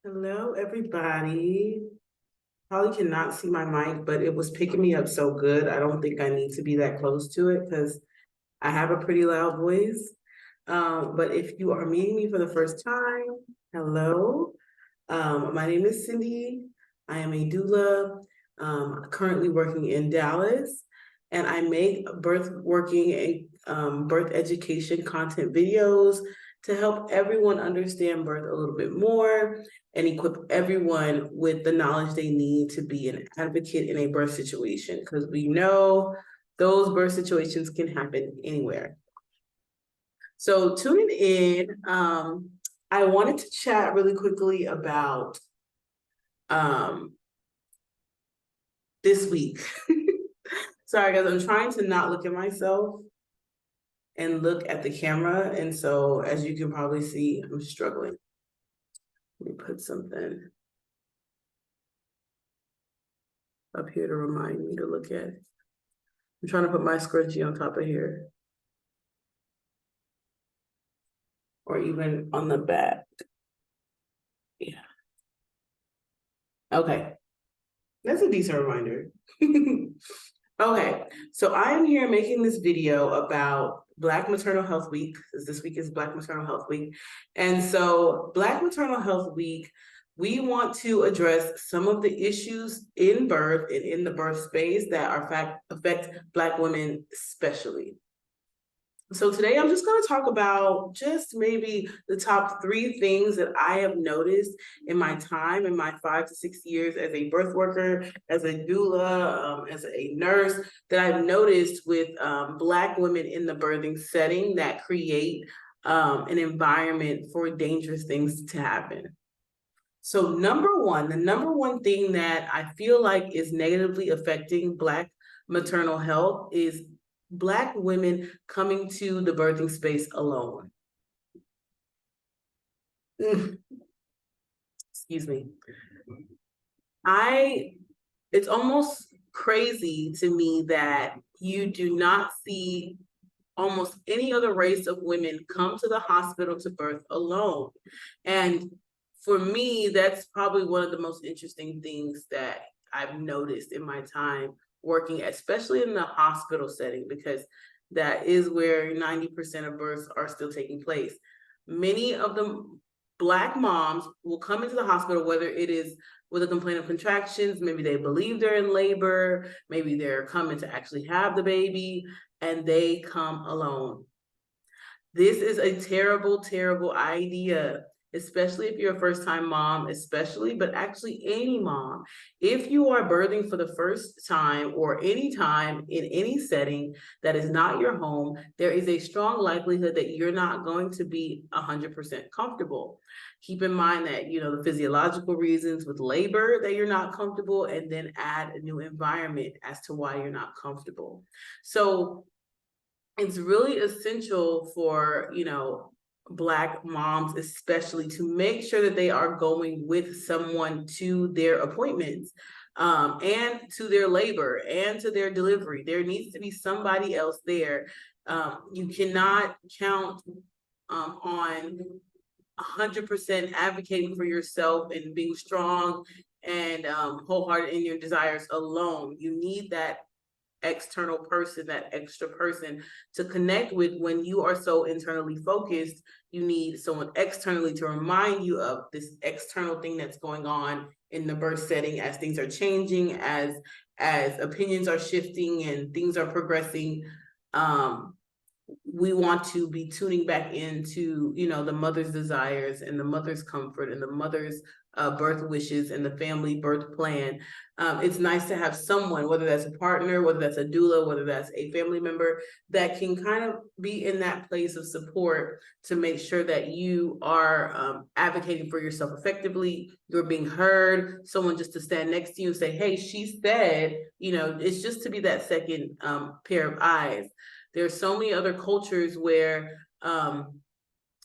Hello, everybody. Probably cannot see my mic, but it was picking me up so good. I don't think I need to be that close to it because I have a pretty loud voice. But if you are meeting me for the first time, hello. My name is Cindy. I am a doula, currently working in Dallas, and I make birth education content videos to help everyone understand birth a little bit more and equip everyone with the knowledge they need to be an advocate in a birth situation, because we know those birth situations can happen anywhere. So tuning in, I wanted to chat really quickly about this week. Sorry guys, I'm trying to not look at myself and look at the camera. And so as you can probably see, I'm struggling. Let me put something up here to remind me to look at. I'm trying to put my scrunchie on top of here. Or even on the back. Yeah. Okay. That's a decent reminder. Okay, so I am here making this video about Black Maternal Health Week, because this week is Black Maternal Health Week. And so Black Maternal Health Week, we want to address some of the issues in birth and in the birth space that affect Black women especially. So today I'm just going to talk about just maybe the top 3 things that I have noticed in my time, in my 5 to 6 years as a birth worker, as a doula, as a nurse, that I've noticed with Black women in the birthing setting that create an environment for dangerous things to happen. So the number one thing that I feel like is negatively affecting Black maternal health is Black women coming to the birthing space alone. Excuse me. It's almost crazy to me that you do not see almost any other race of women come to the hospital to birth alone. And for me, that's probably one of the most interesting things that I've noticed in my time working, especially in the hospital setting, because that is where 90% of births are still taking place. Many of the Black moms will come into the hospital, whether it is with a complaint of contractions, maybe they believe they're in labor, maybe they're coming to actually have the baby, and they come alone. This is a terrible, terrible idea, especially if you're a first-time mom, but actually any mom. If you are birthing for the first time or any time in any setting that is not your home, there is a strong likelihood that you're not going to be 100% comfortable. Keep in mind that, the physiological reasons with labor that you're not comfortable, and then add a new environment as to why you're not comfortable. So it's really essential for, Black moms especially to make sure that they are going with someone to their appointments, and to their labor and to their delivery. There needs to be somebody else there. You cannot count on 100% advocating for yourself and being strong and wholehearted in your desires alone. You need that external person, that extra person to connect with. When you are so internally focused, you need someone externally to remind you of this external thing that's going on in the birth setting, as things are changing, as opinions are shifting and things are progressing. We want to be tuning back into, the mother's desires and the mother's comfort and the mother's birth wishes and the family birth plan. It's nice to have someone, whether that's a partner, whether that's a doula, whether that's a family member, that can kind of be in that place of support to make sure that you are advocating for yourself effectively, you're being heard, someone just to stand next to you and say, hey, she said, it's just to be that second pair of eyes. There's so many other cultures where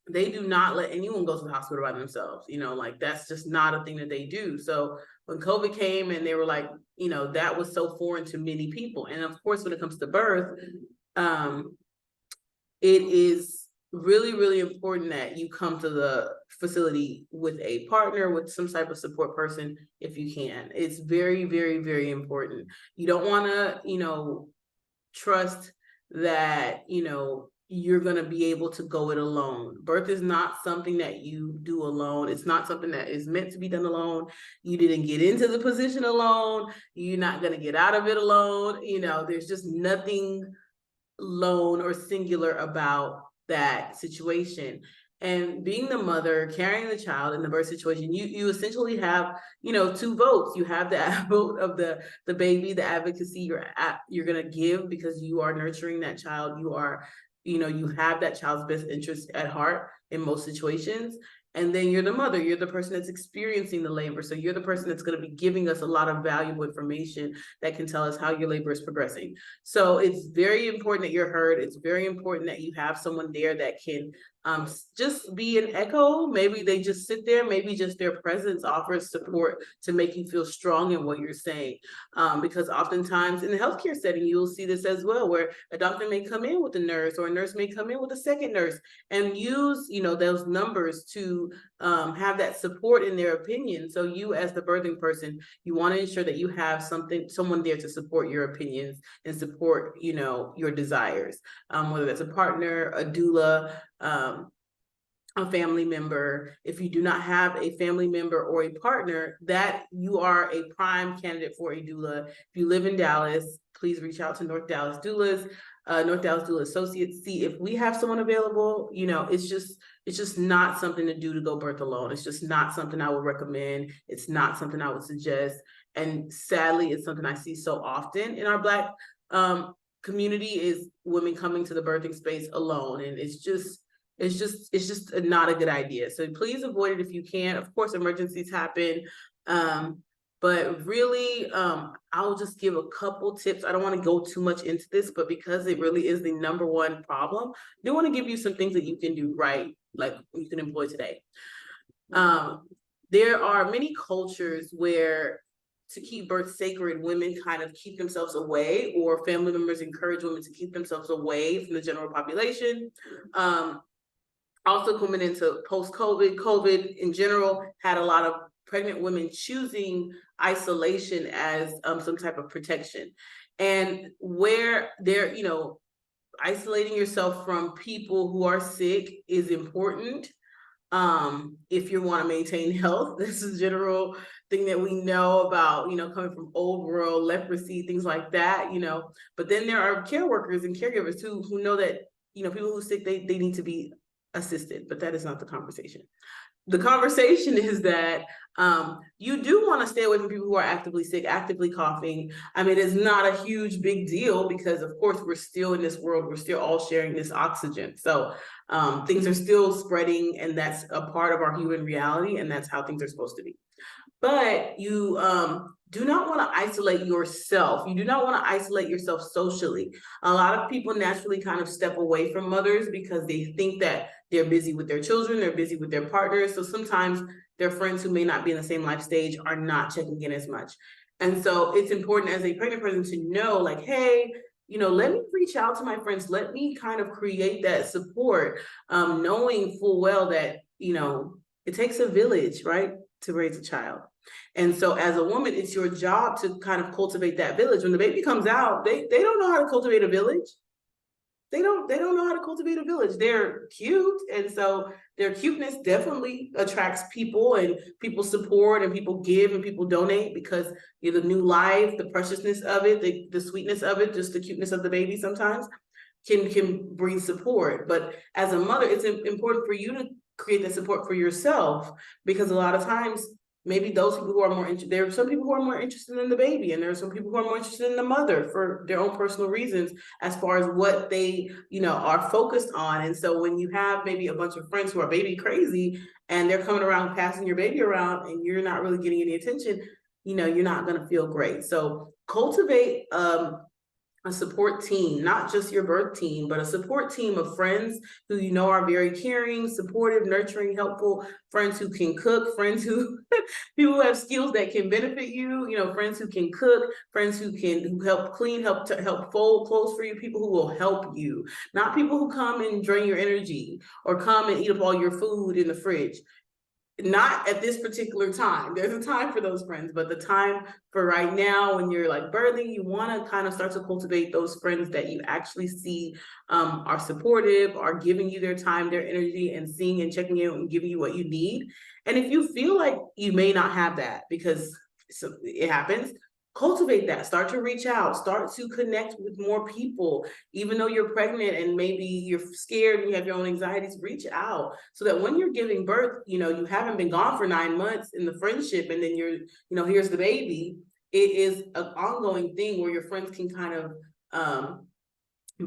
they do not let anyone go to the hospital by themselves. Like that's just not a thing that they do. So when COVID came and they were like, that was so foreign to many people. And of course, when it comes to birth, it is really, really important that you come to the facility with a partner, with some type of support person, if you can. It's very, very, very important. You don't want to, trust that, you're going to be able to go it alone. Birth is not something that you do alone. It's not something that is meant to be done alone. You didn't get into the position alone. You're not going to get out of it alone. There's just nothing lone or singular about that situation. And being the mother, carrying the child in the birth situation, you essentially have, two votes. You have the vote of the baby, the advocacy you're gonna give because you are nurturing that child. You are, you have that child's best interest at heart in most situations. And then you're the mother, you're the person that's experiencing the labor. So you're the person that's going to be giving us a lot of valuable information that can tell us how your labor is progressing. So it's very important that you're heard. It's very important that you have someone there that can just be an echo. Maybe they just sit there, maybe just their presence offers support to make you feel strong in what you're saying. Because oftentimes in the healthcare setting, you'll see this as well, where a doctor may come in with a nurse or a nurse may come in with a second nurse and use, those numbers to have that support in their opinion. So you as the birthing person, you want to ensure that you have someone there to support your opinions and support, your desires, whether that's a partner, a doula, a family member. If you do not have a family member or a partner, that you are a prime candidate for a doula. If you live in Dallas, please reach out to North Dallas Doulas, North Dallas Doula Associates. See if we have someone available. It's just not something to do to go birth alone. It's just not something I would recommend. It's not something I would suggest. And sadly, it's something I see so often in our Black community is women coming to the birthing space alone. And it's just not a good idea. So please avoid it if you can. Of course, emergencies happen. But really, I'll just give a couple tips. I don't want to go too much into this, but because it really is the number one problem, I do want to give you some things that you can do right, like you can employ today. There are many cultures where to keep birth sacred, women kind of keep themselves away, or family members encourage women to keep themselves away from the general population. Also coming into post-COVID, COVID in general had a lot of pregnant women choosing isolation as some type of protection. And where they're, isolating yourself from people who are sick is important. If you want to maintain health, this is a general thing that we know about, coming from old world, leprosy, things like that, but then there are care workers and caregivers who know that, people who are sick, they need to be assisted, but that is not the conversation. The conversation is that you do want to stay away from people who are actively sick, actively coughing. I mean, it's not a huge big deal because, of course, we're still in this world. We're still all sharing this oxygen. So things are still spreading, and that's a part of our human reality, and that's how things are supposed to be. But you do not want to isolate yourself. You do not want to isolate yourself socially. A lot of people naturally kind of step away from mothers because they think that they're busy with their children, they're busy with their partners. So sometimes their friends who may not be in the same life stage are not checking in as much. And so it's important as a pregnant person to know, like, hey, let me reach out to my friends. Let me kind of create that support, knowing full well that, it takes a village, right, to raise a child. And so as a woman, it's your job to kind of cultivate that village. When the baby comes out, they don't know how to cultivate a village. They don't know how to cultivate a village. They're cute. And so their cuteness definitely attracts people, and people support and people give and people donate because the new life, the preciousness of it, the sweetness of it, just the cuteness of the baby sometimes can bring support. But as a mother, it's important for you to create that support for yourself, because a lot of times maybe those people who are more interested, there are some people who are more interested in the baby, and there are some people who are more interested in the mother for their own personal reasons as far as what they, are focused on. And so when you have maybe a bunch of friends who are baby crazy and they're coming around passing your baby around and you're not really getting any attention, you're not going to feel great. So cultivate a support team, not just your birth team, but a support team of friends who you know are very caring, supportive, nurturing, helpful, friends who can cook, friends who people who have skills that can benefit you, you know, friends who can cook, friends who help clean, help fold clothes for you, people who will help you, not people who come and drain your energy or come and eat up all your food in the fridge. Not at this particular time. There's a time for those friends, but the time for right now, when you're like birthing, you want to kind of start to cultivate those friends that you actually see are supportive, are giving you their time, their energy, and seeing and checking in and giving you what you need. And if you feel like you may not have that, because it happens, cultivate that. Start to reach out, start to connect with more people. Even though you're pregnant and maybe you're scared and you have your own anxieties, reach out so that when you're giving birth, you know, you haven't been gone for 9 months in the friendship, and then here's the baby. It is an ongoing thing where your friends can kind of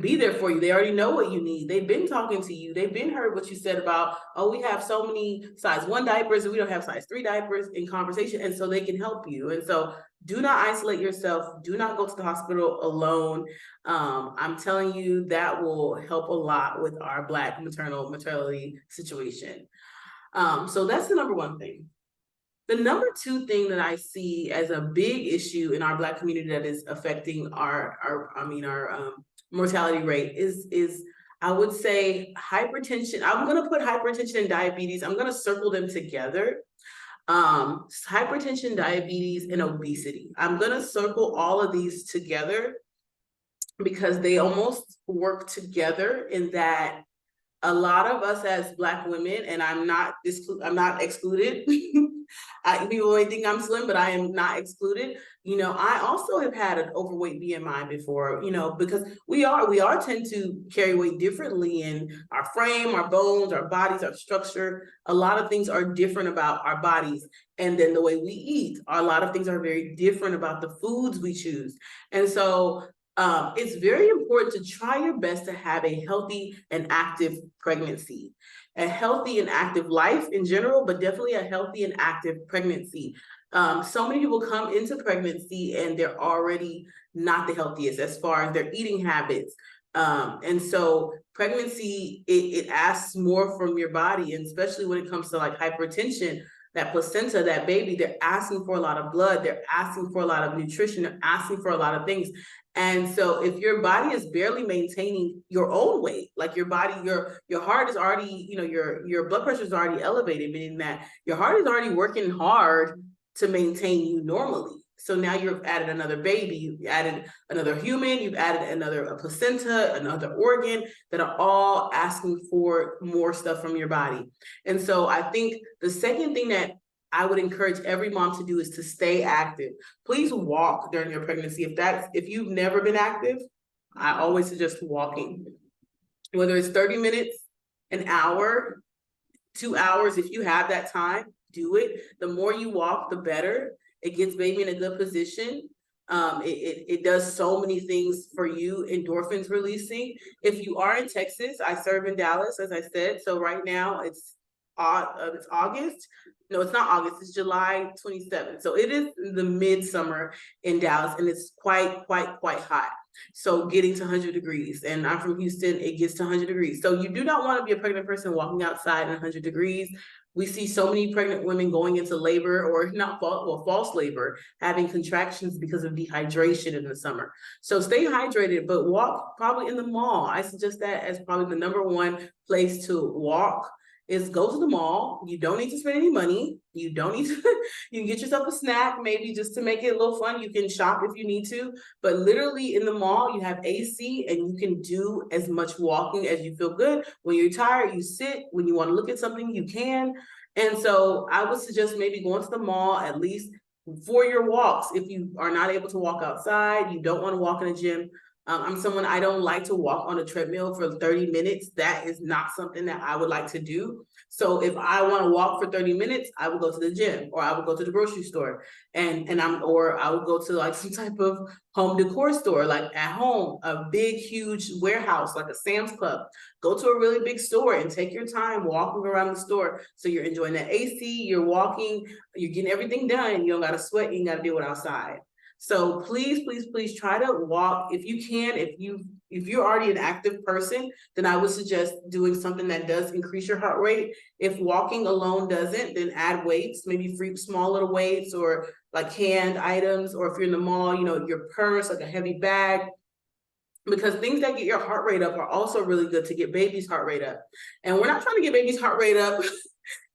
be there for you. They already know what you need. They've been talking to you. They've been heard what you said about, oh, we have so many size 1 diapers and we don't have size 3 diapers in conversation. And so they can help you. And so do not isolate yourself. Do not go to the hospital alone. I'm telling you, that will help a lot with our Black maternal mortality situation. So that's the number one thing. The number two thing that I see as a big issue in our Black community that is affecting our mortality rate is I would say hypertension. I'm going to put hypertension and diabetes. I'm going to circle them together. Hypertension, diabetes, and obesity. I'm going to circle all of these together because they almost work together in that a lot of us as Black women, and I'm not excluded. People may think I'm slim, but I am not excluded. You know, I also have had an overweight BMI before, you know, because we are tend to carry weight differently in our frame, our bones, our bodies, our structure. A lot of things are different about our bodies. And then the way we eat, a lot of things are very different about the foods we choose. And so it's very important to try your best to have a healthy and active pregnancy, a healthy and active life in general, but definitely a healthy and active pregnancy. So many people come into pregnancy and they're already not the healthiest as far as their eating habits. And so pregnancy, it asks more from your body, and especially when it comes to like hypertension, that placenta, that baby, they're asking for a lot of blood, they're asking for a lot of nutrition, they're asking for a lot of things. And so if your body is barely maintaining your own weight, like your body, your heart is already, you know, your blood pressure is already elevated, meaning that your heart is already working hard to maintain you normally. So now you've added another baby, you've added another human, you've added a placenta, another organ that are all asking for more stuff from your body. And so I think the second thing that I would encourage every mom to do is to stay active. Please walk during your pregnancy. If you've never been active, I always suggest walking. Whether it's 30 minutes, an hour, 2 hours, if you have that time, do it. The more you walk, the better. It gets baby in a good position. It does so many things for you, endorphins releasing. If you are in Texas, I serve in Dallas, as I said. So right now it's August. No, it's not August, it's July 27th. So it is the midsummer in Dallas, and it's quite hot. So getting to 100 degrees, and I'm from Houston, it gets to 100 degrees. So you do not want to be a pregnant person walking outside in 100 degrees. We see so many pregnant women going into labor, or false labor, having contractions because of dehydration in the summer. So stay hydrated, but walk probably in the mall. I suggest that as probably the number one place to walk. Is go to the mall. You don't need to spend any money. You don't need to, you can get yourself a snack, maybe just to make it a little fun. You can shop if you need to, but literally in the mall, you have AC and you can do as much walking as you feel good. When you're tired, you sit. When you want to look at something, you can. And so I would suggest maybe going to the mall at least for your walks. If you are not able to walk outside, you don't want to walk in a gym. I'm someone, I don't like to walk on a treadmill for 30 minutes. That is not something that I would like to do. So if I want to walk for 30 minutes, I would go to the gym, or I would go to the grocery store, or I would go to like some type of home decor store, like at home, a big, huge warehouse, like a Sam's Club. Go to a really big store and take your time walking around the store. So you're enjoying the AC, you're walking, you're getting everything done. You don't got to sweat, you ain't got to deal with outside. So please, please, please try to walk if you can. If you're already an active person, then I would suggest doing something that does increase your heart rate. If walking alone doesn't, then add weights, maybe free small little weights or like hand items, or if you're in the mall, you know, your purse, like a heavy bag, because things that get your heart rate up are also really good to get baby's heart rate up. And we're not trying to get baby's heart rate up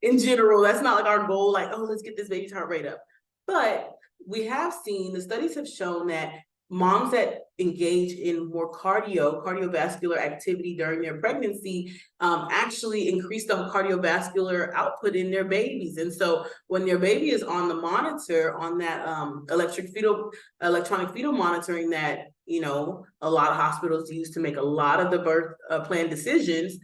in general. That's not like our goal, like, oh, let's get this baby's heart rate up. But we have seen, the studies have shown that moms that engage in more cardiovascular activity during their pregnancy actually increase the cardiovascular output in their babies. And so when their baby is on the monitor, on that electronic fetal monitoring that, you know, a lot of hospitals use to make a lot of the birth plan decisions,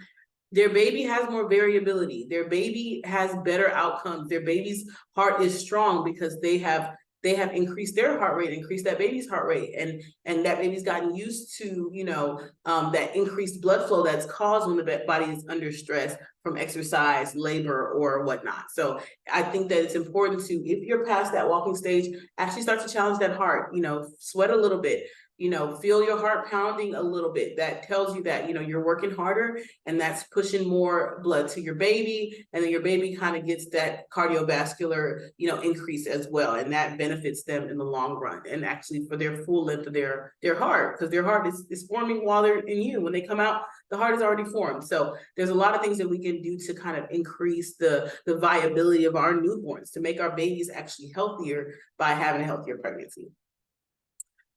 their baby has more variability. Their baby has better outcomes. Their baby's heart is strong because they have increased their heart rate, increased that baby's heart rate, and that baby's gotten used to, you know, that increased blood flow that's caused when the body is under stress from exercise, labor, or whatnot. So I think that it's important to, if you're past that walking stage, actually start to challenge that heart. You know, sweat a little bit. You know, feel your heart pounding a little bit. That tells you that, you know, you're working harder, and that's pushing more blood to your baby. And then your baby kind of gets that cardiovascular, you know, increase as well. And that benefits them in the long run, and actually for their full length of their heart, because their heart is forming while they're in you. When they come out, the heart is already formed. So there's a lot of things that we can do to kind of increase the viability of our newborns, to make our babies actually healthier by having a healthier pregnancy.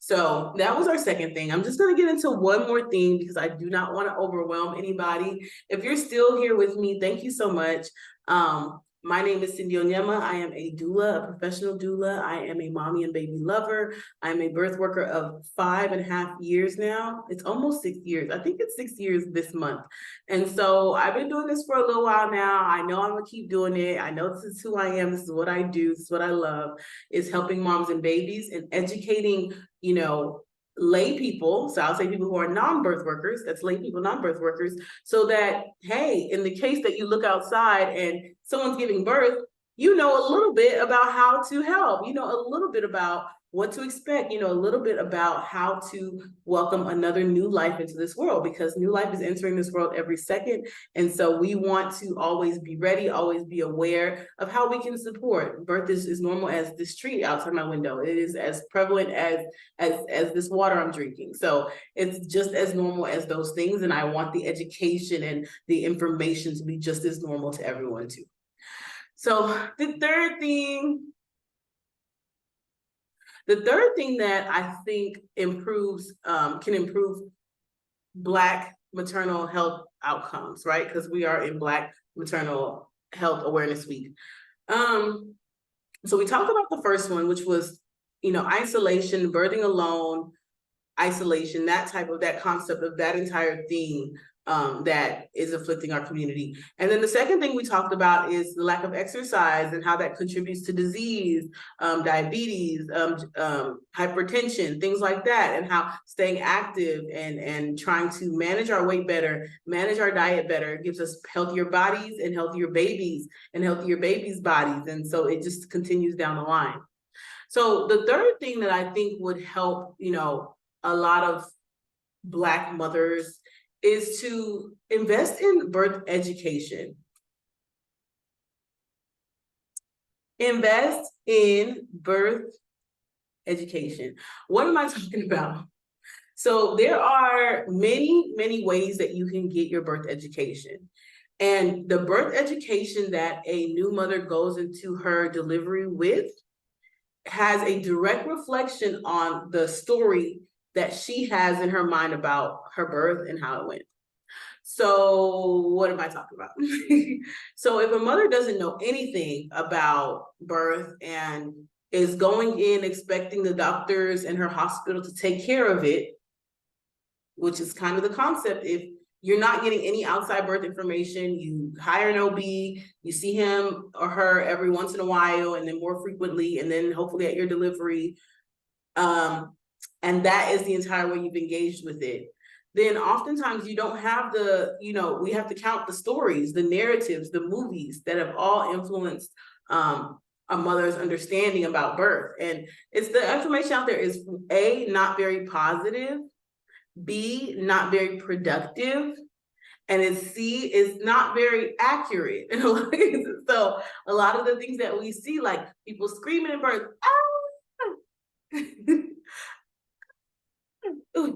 So that was our second thing. I'm just going to get into one more thing because I do not want to overwhelm anybody. If you're still here with me, thank you so much. My name is Cindy Onyema. I am a doula, a professional doula. I am a mommy and baby lover. I'm a birth worker of 5.5 years now. It's almost 6 years. I think it's 6 years this month. And so I've been doing this for a little while now. I know I'm going to keep doing it. I know this is who I am. This is what I do. This is what I love, is helping moms and babies and educating, you know, lay people. So I'll say people who are non-birth workers, that's lay people, non-birth workers, so that, hey, in the case that you look outside and someone's giving birth, you know a little bit about how to help, you know a little bit about what to expect, you know a little bit about how to welcome another new life into this world, because new life is entering this world every second. And so we want to always be ready, always be aware of how we can support. Birth is normal as this tree outside my window. It is as prevalent as this water I'm drinking. So it's just as normal as those things. And I want the education and the information to be just as normal to everyone too. So the third thing that I think improves, can improve Black maternal health outcomes, right? Because we are in Black Maternal Health Awareness Week. So we talked about the first one, which was, you know, isolation, birthing alone, isolation, that concept of that entire theme that is afflicting our community. And then the second thing we talked about is the lack of exercise and how that contributes to disease, diabetes, hypertension, things like that, and how staying active and trying to manage our weight better, manage our diet better, gives us healthier bodies and healthier babies and healthier babies' bodies. And so it just continues down the line. So the third thing that I think would help, you know, a lot of Black mothers is to invest in birth education. Invest in birth education. What am I talking about? So there are many, many ways that you can get your birth education. And the birth education that a new mother goes into her delivery with has a direct reflection on the story that she has in her mind about her birth and how it went. So what am I talking about? So if a mother doesn't know anything about birth and is going in expecting the doctors and her hospital to take care of it, which is kind of the concept, if you're not getting any outside birth information, you hire an OB, you see him or her every once in a while, and then more frequently, and then hopefully at your delivery, and that is the entire way you've engaged with it, then oftentimes you don't have the, you know, we have to count the stories, the narratives, the movies that have all influenced a mother's understanding about birth. And it's the information out there is A, not very positive, B, not very productive, and it's C, is not very accurate. So a lot of the things that we see, like people screaming at birth, ah!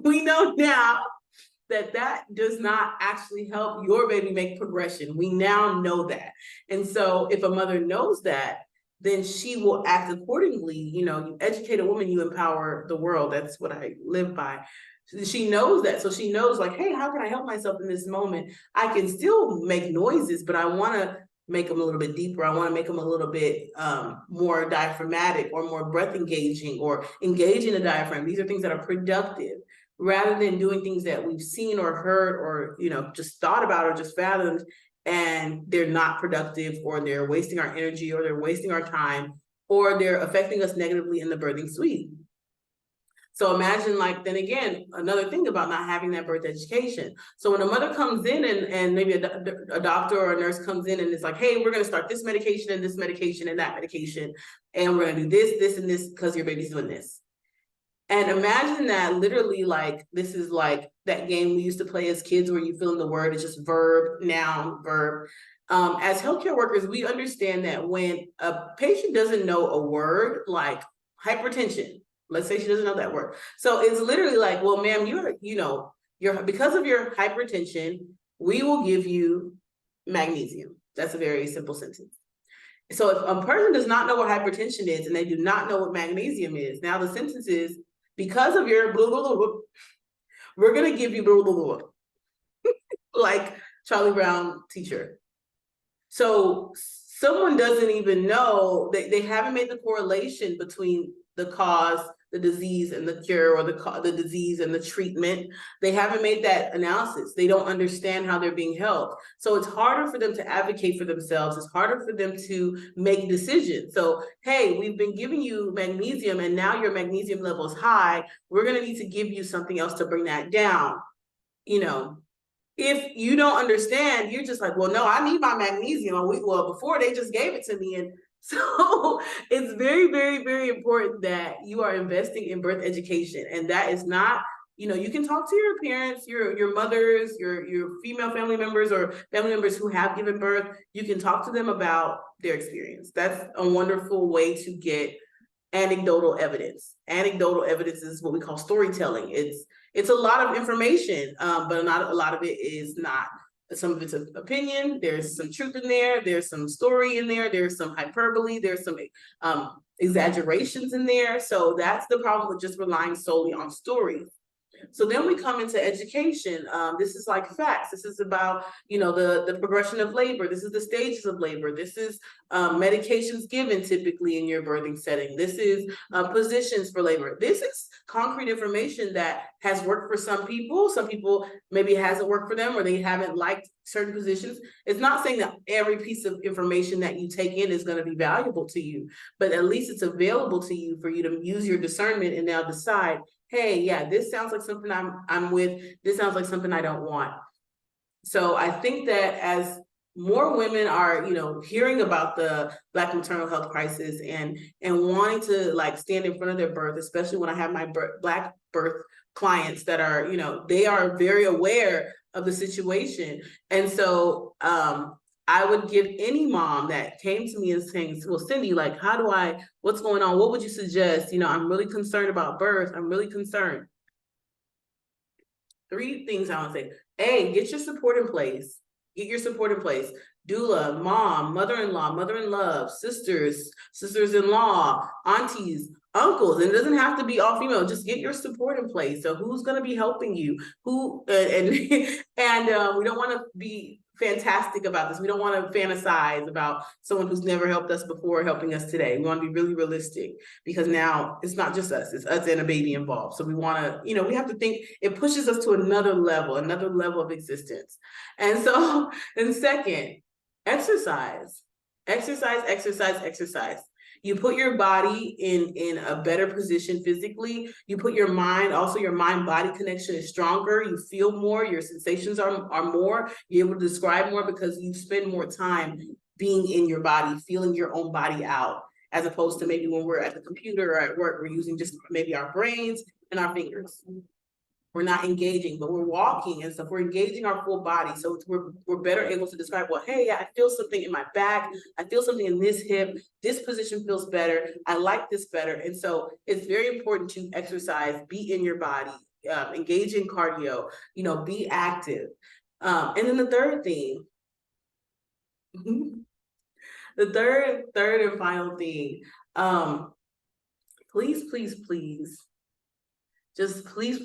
We know now that that does not actually help your baby make progression. We now know that. And so if a mother knows that, then she will act accordingly. You educate a woman, you empower the world. That's what I live by. She knows that. So she knows, like, hey, how can I help myself in this moment? I can still make noises, but I want to make them a little bit deeper. I want to make them a little bit more diaphragmatic or more breath engaging or engaging the diaphragm. These are things that are productive, rather than doing things that we've seen or heard or just thought about or just fathomed, and they're not productive, or they're wasting our energy, or they're wasting our time, or they're affecting us negatively in the birthing suite. So imagine, like, then again, another thing about not having that birth education. So when a mother comes in and maybe a doctor or a nurse comes in and it's like, hey, we're going to start this medication and this medication and that medication, and we're going to do this and this because your baby's doing this. And imagine that literally, like, this is like that game we used to play as kids where you fill in the word, it's just verb, noun, verb. As healthcare workers, we understand that when a patient doesn't know a word like hypertension, let's say she doesn't know that word. So it's literally like, well, ma'am, you're because of your hypertension, we will give you magnesium. That's a very simple sentence. So if a person does not know what hypertension is and they do not know what magnesium is, now the sentence is, because of your blah, blah, blah, blah, we're going to give you blah, blah, blah, blah. Like Charlie Brown teacher. So someone doesn't even know, they haven't made the correlation between the cause, the disease, and the cure, or the disease and the treatment. They haven't made that analysis. They don't understand how they're being helped. So it's harder for them to advocate for themselves. It's harder for them to make decisions. So, hey, we've been giving you magnesium and now your magnesium level is high. We're going to need to give you something else to bring that down. If you don't understand, you're just like, well, no, I need my magnesium. Well, before they just gave it to me. And so it's very, very, very important that you are investing in birth education. And that is not, you can talk to your parents, your mothers, your female family members, or family members who have given birth. You can talk to them about their experience. That's a wonderful way to get anecdotal evidence. Anecdotal evidence is what we call storytelling. It's a lot of information, but not a lot of it is not. Some of it's an opinion, there's some truth in there, there's some story in there, there's some hyperbole, there's some exaggerations in there. So that's the problem with just relying solely on stories. So then we come into education. This is like facts. This is about, the progression of labor. This is the stages of labor. This is medications given typically in your birthing setting. This is positions for labor. This is concrete information that has worked for some people. Some people maybe it hasn't worked for them, or they haven't liked certain positions. It's not saying that every piece of information that you take in is going to be valuable to you, but at least it's available to you for you to use your discernment and now decide, hey, yeah, this sounds like something I'm with. This sounds like something I don't want. So I think that as more women are, hearing about the Black maternal health crisis and wanting to like stand in front of their birth, especially when I have my Black birth clients that are, they are very aware of the situation. And so I would give any mom that came to me and saying, well, Cindy, like, what's going on? What would you suggest? I'm really concerned about birth. I'm really concerned. 3 things I want to say. A, get your support in place. Get your support in place. Doula, mom, mother-in-law, mother-in-law, sisters, sisters-in-law, aunties, uncles. And it doesn't have to be all female. Just get your support in place. So who's going to be helping you? And we don't want to be fantastic about this. We don't want to fantasize about someone who's never helped us before helping us today. We want to be really realistic, because now it's not just us, it's us and a baby involved. So we want to, we have to think, it pushes us to another level of existence. And so, and second, exercise. You put your body in a better position physically. You put your mind, also your mind-body connection is stronger. You feel more, your sensations are more. You're able to describe more because you spend more time being in your body, feeling your own body out. as opposed to maybe when we're at the computer or at work, we're using just maybe our brains and our fingers. We're not engaging, but we're walking and stuff. We're engaging our full body. So we're better able to describe, well, hey, I feel something in my back. I feel something in this hip. This position feels better. I like this better. And so it's very important to exercise, be in your body, engage in cardio, be active. And then the third thing, the third and final thing, please, just please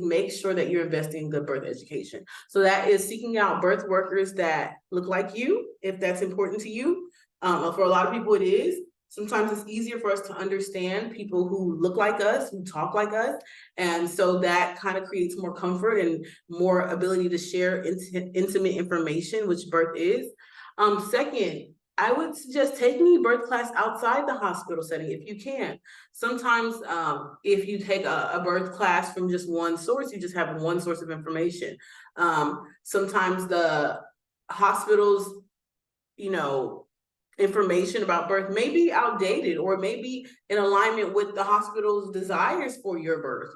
make sure that you're investing in good birth education. So that is seeking out birth workers that look like you, if that's important to you. For a lot of people, it is. Sometimes it's easier for us to understand people who look like us, who talk like us. And so that kind of creates more comfort and more ability to share intimate information, which birth is. Second, I would suggest taking a birth class outside the hospital setting if you can. Sometimes if you take a birth class from just one source, you just have one source of information. Sometimes the hospitals, information about birth may be outdated or maybe in alignment with the hospital's desires for your birth.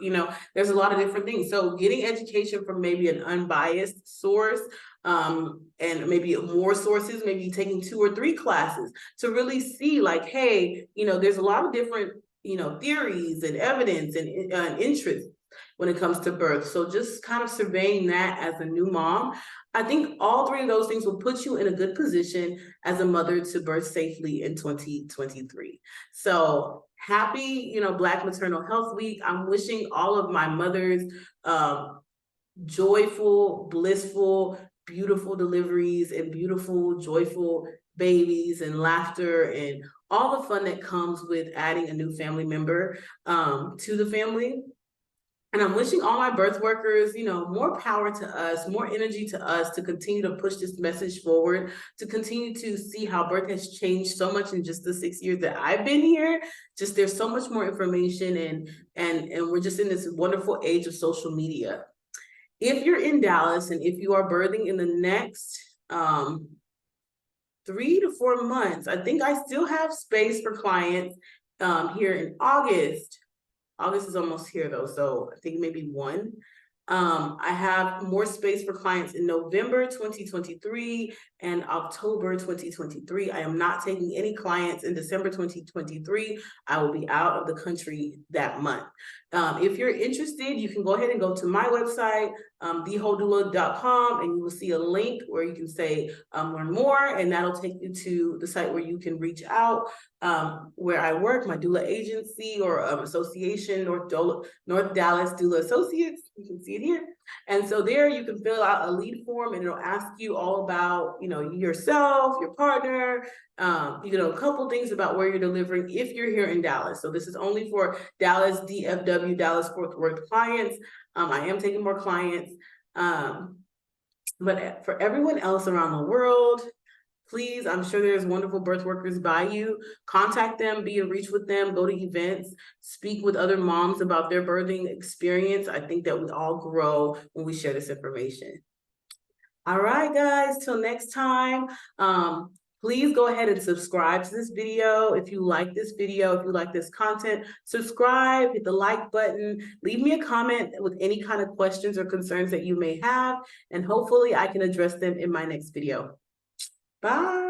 There's a lot of different things. So getting education from maybe an unbiased source, and maybe more sources, maybe taking 2 or 3 classes to really see like, hey, there's a lot of different, theories and evidence and interest when it comes to birth. So just kind of surveying that as a new mom, I think all 3 of those things will put you in a good position as a mother to birth safely in 2023. So happy, Black Maternal Health Week. I'm wishing all of my mothers joyful, blissful, beautiful deliveries and beautiful, joyful babies and laughter and all the fun that comes with adding a new family member to the family. And I'm wishing all my birth workers, more power to us, more energy to us to continue to push this message forward, to continue to see how birth has changed so much in just the 6 years that I've been here. Just there's so much more information and we're just in this wonderful age of social media. If you're in Dallas and if you are birthing in the next 3 to 4 months, I think I still have space for clients here in August. August is almost here though, so I think maybe 1. I have more space for clients in November 2023 and October 2023. I am not taking any clients in December 2023. I will be out of the country that month. If you're interested, you can go ahead and go to my website, thewholedoula.com, and you will see a link where you can say learn more, and that'll take you to the site where you can reach out, where I work, my doula agency or association, North Dallas Doula Associates. You can see it here. And so there you can fill out a lead form and it'll ask you all about, yourself, your partner, a couple things about where you're delivering if you're here in Dallas. So this is only for Dallas, DFW, Dallas Fort Worth clients. I am taking more clients. But for everyone else around the world, please, I'm sure there's wonderful birth workers by you. Contact them, be in reach with them, go to events, speak with other moms about their birthing experience. I think that we all grow when we share this information. All right, guys, till next time. Please go ahead and subscribe to this video. If you like this video, if you like this content, subscribe, hit the like button, leave me a comment with any kind of questions or concerns that you may have, and hopefully I can address them in my next video. Bye.